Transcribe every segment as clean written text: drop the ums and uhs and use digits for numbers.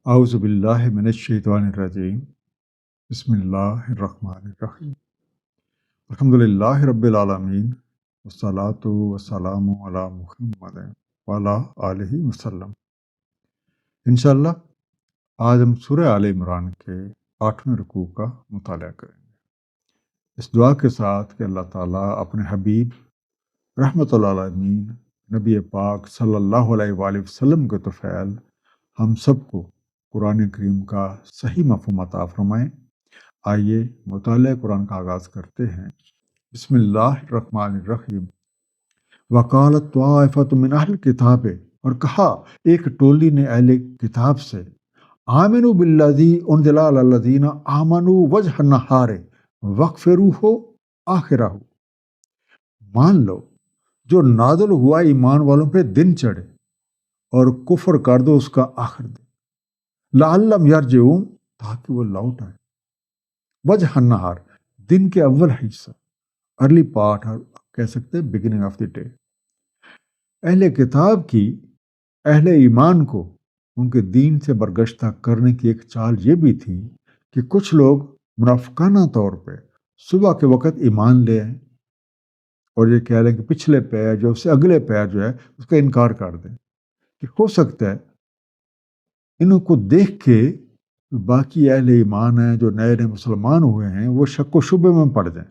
اعوذ باللہ من الشیطان الرجیم بسم اللہ الرحمن الرحیم الحمد للہ رب العالمین والصلاة والسلام علی محمد وعلی آلہ وسلم۔ انشاءاللہ آج ہم سورہ آل عمران کے 8ویں رکوع کا مطالعہ کریں گے، اس دعا کے ساتھ کہ اللہ تعالیٰ اپنے حبیب رحمۃ اللہ العالمین نبی پاک صلی اللہ علیہ وآلہ وسلم کے طفیل ہم سب کو قرآن کریم کا صحیح مفہوم عطا فرمائیں۔ آئیے مطالعہ قرآن کا آغاز کرتے ہیں۔ بسم اللہ الرحمن الرحیم۔ وقالت طائفۃ من اہل الکتاب، اور کہا ایک ٹولی نے اہل کتاب سے، آمنوا بالذی انزل علی الذین آمنوا وجہ النہار واکفروہ آخرہ، مان لو جو نازل ہوا ایمان والوں پہ دن چڑھے اور کفر کر دو اس کا آخر دن، لعلہم یرجعون، تاکہ وہ لوٹ آئے۔ وجہ النہار، دن کے اول حصہ، ارلی پارٹ، کہہ سکتے ہیں بگننگ آف دی ڈے۔ اہل کتاب کی اہل ایمان کو ان کے دین سے برگشتہ کرنے کی ایک چال یہ بھی تھی کہ کچھ لوگ منافقانہ طور پہ صبح کے وقت ایمان لے آئیں اور یہ کہہ لیں کہ پچھلے پیر جو اس سے اگلے پیر جو ہے اس کا انکار کر دیں، کہ ہو سکتا ہے انہوں کو دیکھ کے باقی اہل ایمان ہیں جو نئے نئے مسلمان ہوئے ہیں وہ شک و شبے میں پڑ جائیں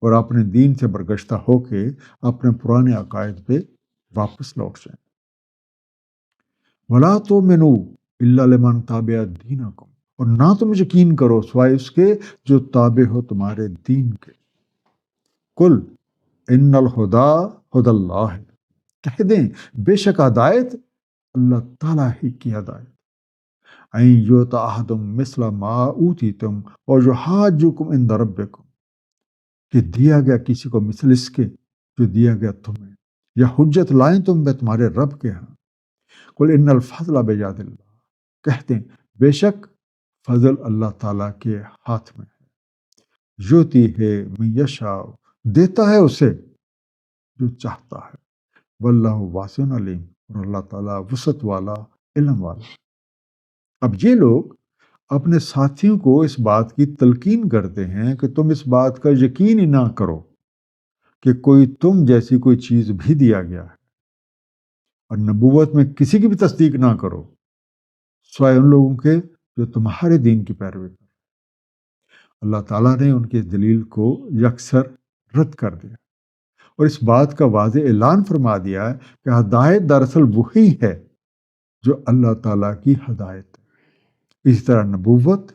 اور اپنے دین سے برگشتہ ہو کے اپنے پرانے عقائد پہ واپس لوٹ جائیں۔ وَلَا تُؤْمِنُوا إِلَّا لِمَنْ تَابَعَ دِينَكُمْ، اور نہ تم یقین کرو سوائے اس کے جو تابع ہو تمہارے دین کے۔ قُلْ إِنَّ الْهُدَىٰ هُدَى اللَّهِ، کہہ دیں بے شک ہدایت اللہ تعالیٰ ہی کی ہدایت۔ أَن يُؤْتَىٰ أَحَدٌ مِثْلَ مَا أُوتِيتُمْ وَيُحَاجُّكُمْ عِندَ رَبِّكُمْ، کہ دیا گیا کسی کو مثل اس کے جو دیا گیا تمہیں، یا حجت لائیں تم پہ تمہارے رب کے ہاں۔ قل ان الفضل بیاد اللہ، کہتے ہیں بے شک فضل اللہ تعالیٰ کے ہاتھ میں ہے، یوتی ہے من یشاء، دیتا ہے اسے جو چاہتا ہے، واللہ واسع علیم، اور اللہ تعالیٰ وسعت والا، علم والا۔ اب یہ لوگ اپنے ساتھیوں کو اس بات کی تلقین کرتے ہیں کہ تم اس بات کا یقین ہی نہ کرو کہ کوئی تم جیسی کوئی چیز بھی دیا گیا ہے، اور نبوت میں کسی کی بھی تصدیق نہ کرو سوائے ان لوگوں کے جو تمہارے دین کی پیروی کریں۔ اللہ تعالیٰ نے ان کی دلیل کو یکسر رد کر دیا اور اس بات کا واضح اعلان فرما دیا ہے کہ ہدایت دراصل وہی ہے جو اللہ تعالیٰ کی ہدایت ہے۔ اسی طرح نبوت،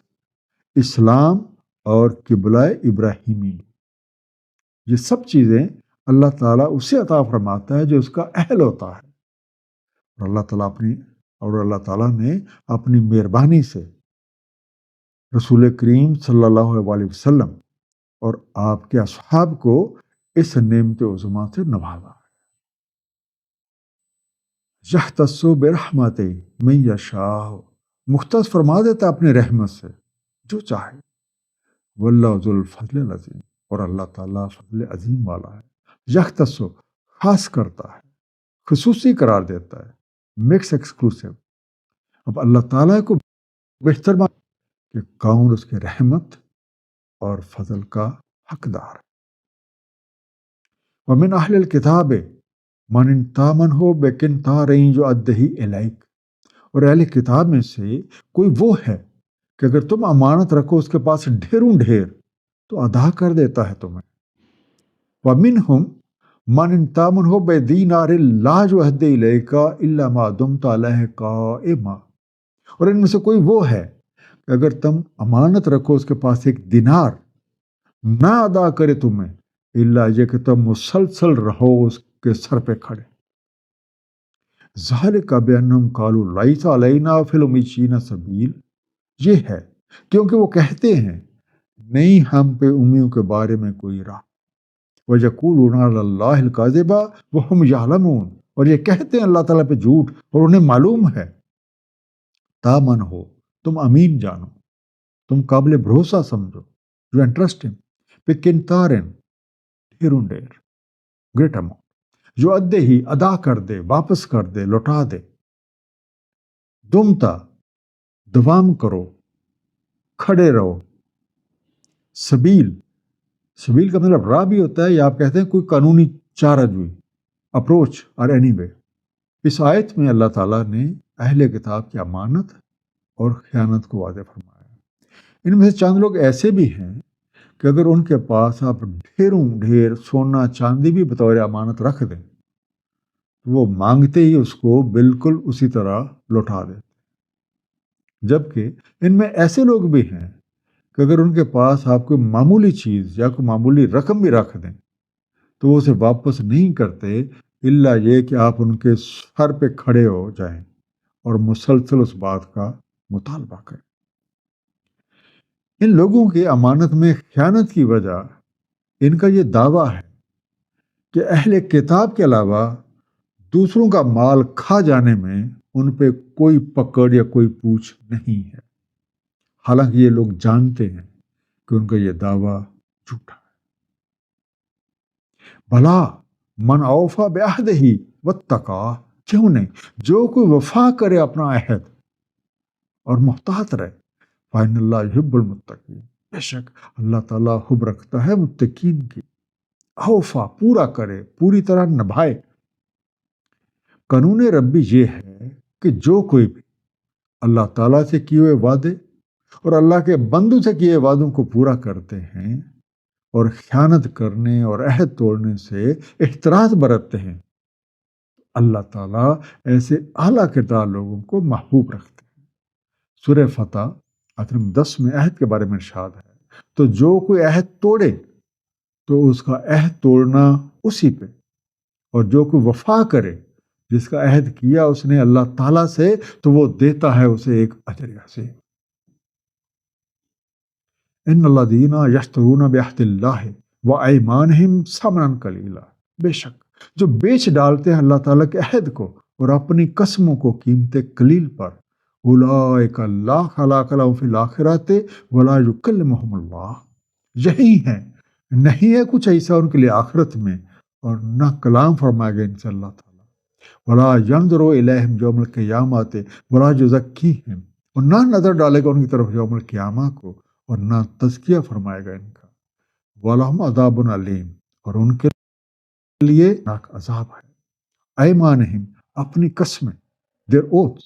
اسلام اور قبلہ ابراہیمی، یہ سب چیزیں اللہ تعالیٰ اسے عطا فرماتا ہے جو اس کا اہل ہوتا ہے، اور اللہ تعالیٰ نے اپنی مہربانی سے رسول کریم صلی اللہ علیہ وسلم اور آپ کے اصحاب کو اس نعمت عظمیٰ سے نوازا ہے۔ یختص برحمتہ من یشاء، مختص فرما دیتا اپنے رحمت سے جو چاہے، واللہ ذو الفضل العظیم، اور اللہ تعالیٰ فضل عظیم والا ہے۔ یختص، خاص کرتا ہے، خصوصی قرار دیتا ہے، میکس ایکسکلوسیو۔ اب اللہ تعالیٰ کو بہتر کہ کون اس کے رحمت اور فضل کا حقدار ہے۔ ومن اہل الکتاب من تامنہ بقنطار یؤدہ الیک، اور اہل کتاب میں سے کوئی وہ ہے کہ اگر تم امانت رکھو اس کے پاس ڈھیروں ڈھیر تو ادا کر دیتا ہے تمہیں۔ ومنہم من تامنہ بدینار لا یؤدہ الیک الا ما دمت علیہ قائما، اور ان میں سے کوئی وہ ہے کہ اگر تم امانت رکھو اس کے پاس ایک دینار نہ ادا کرے تمہیں الا یہ کہ تم مسلسل رہو اس کے سر پہ کھڑے۔ ذالک بانہم قالوا لیس علینا فی الامیین سبیل، یہ ہے کیونکہ وہ کہتے ہیں نہیں ہم پہ امیوں کے بارے میں کوئی راہ۔ وَیَقُولُونَ عَلَى اللَّهِ الْکَذِبَ وَهُمْ یعلمون، اور یہ کہتے ہیں اللہ تعالیٰ پہ جھوٹ اور انہیں معلوم ہے۔ تامن ہو، تم امین جانو، تم قابل بھروسہ سمجھو، جو انٹرسٹنگ، بقنطارن، ڈھیروں ڈھیر، گریٹ اماؤنٹ، جو ادے ہی، ادا کر دے، واپس کر دے، لوٹا دے، دمتا، دوام کرو، کھڑے رہو۔ سبیل کا مطلب راہ بھی ہوتا ہے، یا آپ کہتے ہیں کوئی قانونی چارہ جوئی، اپروچ اور اینی وے۔ اس آیت میں اللہ تعالیٰ نے اہل کتاب کی امانت اور خیانت کو واضح فرمایا۔ ان میں سے چند لوگ ایسے بھی ہیں کہ اگر ان کے پاس آپ ڈھیر سونا چاندی بھی بطور امانت رکھ دیں، وہ مانگتے ہی اس کو بالکل اسی طرح لوٹا دیتے۔ جبکہ ان میں ایسے لوگ بھی ہیں کہ اگر ان کے پاس آپ کوئی معمولی چیز یا کوئی معمولی رقم بھی رکھ دیں تو وہ اسے واپس نہیں کرتے، الا یہ کہ آپ ان کے سر پہ کھڑے ہو جائیں اور مسلسل اس بات کا مطالبہ کریں۔ ان لوگوں کی امانت میں خیانت کی وجہ ان کا یہ دعویٰ ہے کہ اہل کتاب کے علاوہ دوسروں کا مال کھا جانے میں ان پہ کوئی پکڑ یا کوئی پوچھ نہیں ہے، حالانکہ یہ لوگ جانتے ہیں کہ ان کا یہ دعویٰ جھوٹا ہے۔ بھلا من اوفا بعہدہ واتقی، کیوں نہیں، جو کوئی وفا کرے اپنا عہد اور محتاط رہے، فإن اللہ یحب المتقین، بے شک اللہ تعالیٰ حب رکھتا ہے متقین کی۔ اوفا، پورا کرے، پوری طرح نبھائے۔ قانون ربی یہ ہے کہ جو کوئی بھی اللہ تعالیٰ سے کیے ہوئے وعدے اور اللہ کے بندوں سے کیے وعدوں کو پورا کرتے ہیں اور خیانت کرنے اور عہد توڑنے سے احتراز برتتے ہیں، اللہ تعالیٰ ایسے اعلیٰ کردار لوگوں کو محبوب رکھتے ہیں۔ سورہ فتح آیت نمبر 10 میں عہد کے بارے میں ارشاد ہے، تو جو کوئی عہد توڑے تو اس کا عہد توڑنا اسی پہ، اور جو کوئی وفا کرے جس کا عہد کیا اس نے اللہ تعالیٰ سے، تو وہ دیتا ہے اسے ایک اجر عظیم۔ ان الذین یشترون بعہد اللہ وایمانہم ثمنا قلیلا، بے شک جو بیچ ڈالتے ہیں اللہ تعالیٰ کے عہد کو اور اپنی قسموں کو قیمت قلیل پر، اولئک لا خلاق لہم فی الآخرۃ ولا یکلمہم اللہ، یہی ہیں، نہیں ہے کچھ ایسا ان کے لیے آخرت میں، اور نہ کلام فرمائے گا ان سے اللہ تعالیٰ، ولا ینظر الیہم یوم القیامۃ ولا یزکیہم، اور نہ نظر ڈالے گا ان کی طرف یوم القیامہ کو، اور نہ تزکیہ فرمائے گا ان کا، وَلَهُمْ عَذَابٌ علیم، اور ان کے لیے ناک عذاب ہے۔ ایمانہم، اپنی قسمیں، دیر اوتھس،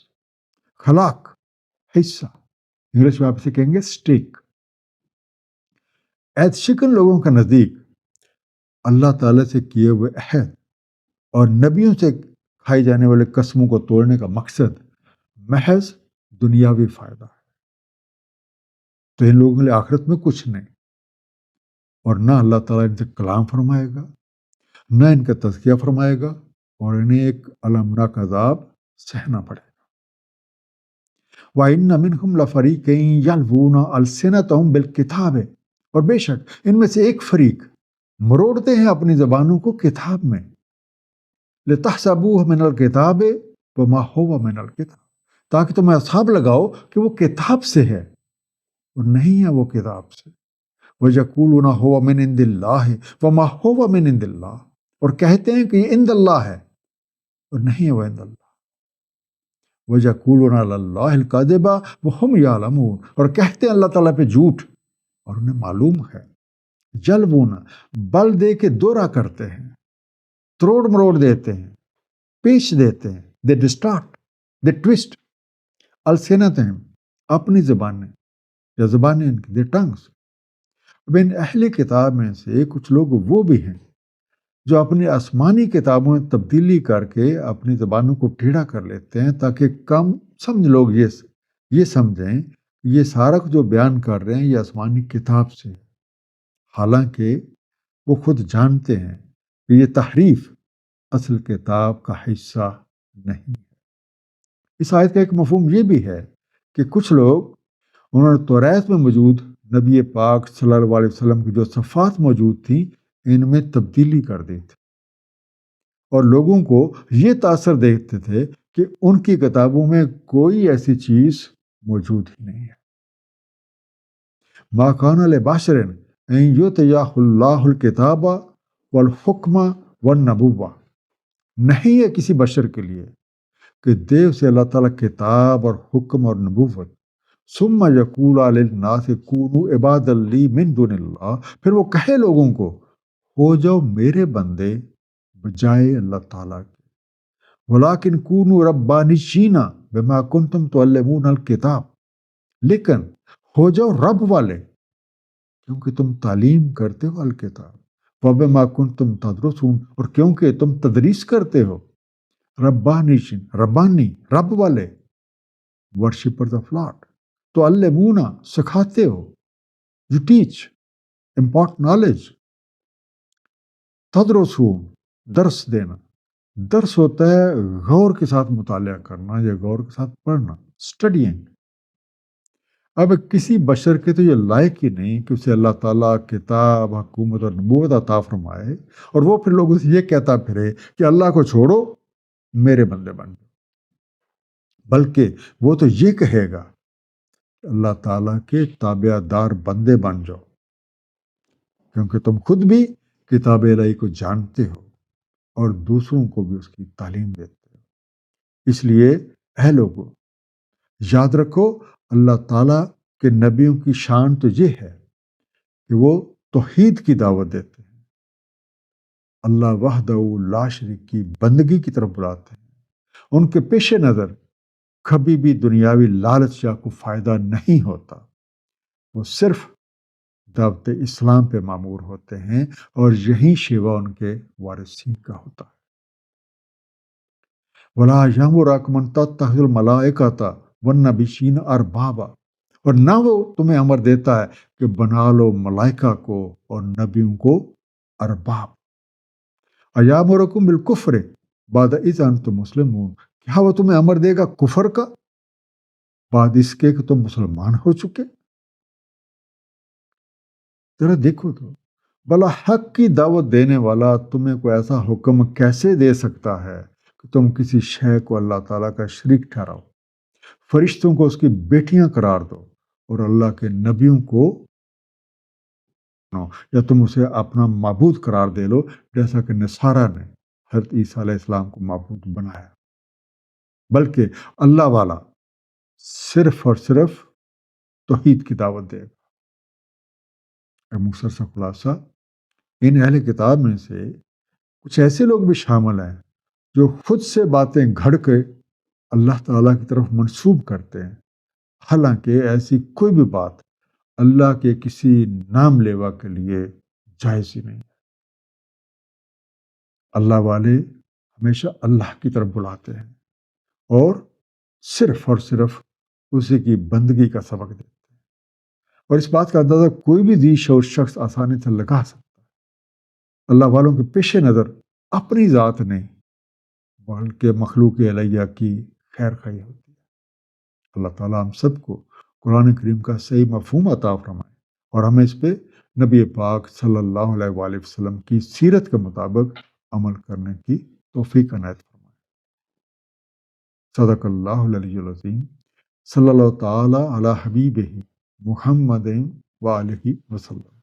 خلاق، حصہ، انگلش میں آپ سے کہیں گے سٹیک۔ عہد شکن لوگوں کا نزدیک اللہ تعالیٰ سے کیے ہوئے عہد اور نبیوں سے کھائی جانے والے قسموں کو توڑنے کا مقصد محض دنیاوی فائدہ ہے، تو ان لوگوں کے لیے آخرت میں کچھ نہیں، اور نہ اللہ تعالیٰ ان سے کلام فرمائے گا، نہ ان کا تزکیہ فرمائے گا، اور انہیں ایک المناک عذاب سہنا پڑے گا۔ وَإِنَّ مِنْهُمْ لَفَرِيقًا يَلْوُونَ أَلْسِنَتَهُمْ بِالْكِتَابِ، اور بے شک ان میں سے ایک فریق مروڑتے ہیں اپنی زبانوں کو کتاب میں، لِتَحْسَبُوهُ مِنَ الْكِتَابِ وَمَا هُوَ مِنَ الْكِتَابِ، تاکہ تم حساب لگاؤ کہ وہ کتاب سے ہے اور نہیں ہے وہ کتاب سے۔ وَيَقُولُونَ هُوَ مِنْ عِنْدِ اللَّهِ وَمَا هُوَ مِنْ عِنْدِ اللَّهِ، اور کہتے ہیں کہ یہ عند اللہ ہے اور نہیں ہے وہ عند اللہ۔ وَيَقُولُونَ عَلَى اللَّهِ الْكَذِبَ وَهُمْ يَعْلَمُونَ، اور کہتے ہیں اللہ تعالیٰ پہ جھوٹ اور انہیں معلوم ہے۔ یلوون، بل دے کے دورہ کرتے ہیں، تروڑ مروڑ دیتے ہیں، پیش دیتے ہیں، دے ڈسٹارٹ، دے ٹوسٹ، السنتہم، اپنی زبانیں یا زبانیں ان کی، دے ٹنگس۔ اب ان اہل کتاب میں سے کچھ لوگ وہ بھی ہیں جو اپنی آسمانی کتابوں میں تبدیلی کر کے اپنی زبانوں کو ٹیڑھا کر لیتے ہیں تاکہ کم سمجھ لوگ یہ سمجھیں کہ یہ سارا کچھ جو بیان کر رہے ہیں یہ آسمانی کتاب سے ہے، حالانکہ وہ خود جانتے ہیں کہ یہ تحریف اصل کتاب کا حصہ نہیں ہے۔ اس آیت کا ایک مفہوم یہ بھی ہے کہ کچھ لوگ انہوں نے توریت میں موجود نبی پاک صلی اللہ علیہ وسلم کی جو صفات موجود تھیں ان میں تبدیلی کر دی تھی، اور لوگوں کو یہ تاثر دیتے تھے کہ ان کی کتابوں میں کوئی ایسی چیز موجود ہی نہیں ہے۔ ما کان لبشر ان یؤتیہ اللہ الکتاب والحکم والنبوہ، نہیں ہے کسی بشر کے لیے کہ دے اسے اللہ تعالیٰ کتاب اور حکم اور نبوت ثم یقول للناس کونوا عبادا لی من دون اللہ، پھر وہ کہے لوگوں کو ہو جاؤ میرے بندے بجائے اللہ تعالیٰ کے، ولیکن کونوا ربانیین بما کنتم تعلمون الکتاب، لیکن ہو جاؤ رب والے کیونکہ تم تعلیم کرتے ہو الکتاب، وبما کنتم تدرسون، اور کیونکہ تم تدریس کرتے ہو، ربانیین ربانی رب والے، ورشپرز آف لاٹ، تعلمون سکھاتے ہو، یو ٹیچ امپارٹ نالج، تدرسون درس دینا، درس ہوتا ہے غور کے ساتھ مطالعہ کرنا یا غور کے ساتھ پڑھنا، اسٹڈینگ۔ اب کسی بشر کے تو یہ لائق ہی نہیں کہ اسے اللہ تعالیٰ کتاب حکومت اور نبوت عطا فرمائے اور وہ پھر لوگوں سے یہ کہتا پھرے کہ اللہ کو چھوڑو میرے بندے بن جاؤ، بلکہ وہ تو یہ کہے گا کہ اللہ تعالیٰ کے تابع دار بندے بن جاؤ، کیونکہ تم خود بھی کتاب الہی کو جانتے ہو اور دوسروں کو بھی اس کی تعلیم دیتے ہو۔ اس لیے اے لوگو یاد رکھو اللہ تعالیٰ کے نبیوں کی شان تو یہ ہے کہ وہ توحید کی دعوت دیتے ہیں، اللہ وحدہ لا شریک کی بندگی کی طرف بلاتے ہیں، ان کے پیش نظر کبھی بھی دنیاوی لالچ یا کو فائدہ نہیں ہوتا، وہ صرف دعوت اسلام پہ معمور ہوتے ہیں اور یہی شیوا ان کے وارثین کا ہوتا ہے۔ وَلَا يَأْمُرُكُمْ أَن تَتَّخِذُوا الْمَلَائِكَةَ وَالنَّبِيِّينَ أَرْبَابًا، اور نہ وہ تمہیں امر دیتا ہے کہ بنا لو ملائکہ کو اور نبیوں کو ارباب۔ أَيَأْمُرُكُمْ بِالْكُفْرِ بَعْدَ إِذْ أَنْتُمْ مُسْلِمُونَ، کیا وہ تمہیں امر دے گا کفر کا بعد اس کے کہ تم مسلمان ہو چکے؟ ذرا دیکھو تو بلا حق کی دعوت دینے والا تمہیں کوئی ایسا حکم کیسے دے سکتا ہے کہ تم کسی شے کو اللہ تعالیٰ کا شریک ٹھہراؤ، فرشتوں کو اس کی بیٹیاں قرار دو اور اللہ کے نبیوں کو یا تم اسے اپنا معبود قرار دے لو، جیسا کہ نصارہ نے حضرت عیسیٰ علیہ السلام کو معبود بنایا۔ بلکہ اللہ والا صرف اور صرف توحید کی دعوت دے گا۔ مختصر سا خلاصہ، ان اہل کتاب میں سے کچھ ایسے لوگ بھی شامل ہیں جو خود سے باتیں گھڑ کے اللہ تعالیٰ کی طرف منسوب کرتے ہیں، حالانکہ ایسی کوئی بھی بات اللہ کے کسی نام لیوا کے لیے جائز ہی نہیں۔ اللہ والے ہمیشہ اللہ کی طرف بلاتے ہیں اور صرف اسی کی بندگی کا سبق دیتے ہیں، اور اس بات کا اندازہ کوئی بھی ذی شعور شخص آسانی سے لگا سکتا ہے۔ اللہ والوں کے پیش نظر اپنی ذات نہیں بلکہ مخلوق الہیہ کی خیر خواہی ہوتی ہے۔ اللہ تعالیٰ ہم سب کو قرآن کریم کا صحیح مفہوم عطا فرمائے اور ہمیں اس پہ نبی پاک صلی اللہ علیہ وآلہ وسلم کی سیرت کے مطابق عمل کرنے کی توفیق عنایت فرمائے۔ صدق اللہ العلی العظیم، صلی اللہ تعالیٰ علی حبیبہ محمد وآلہ وسلم۔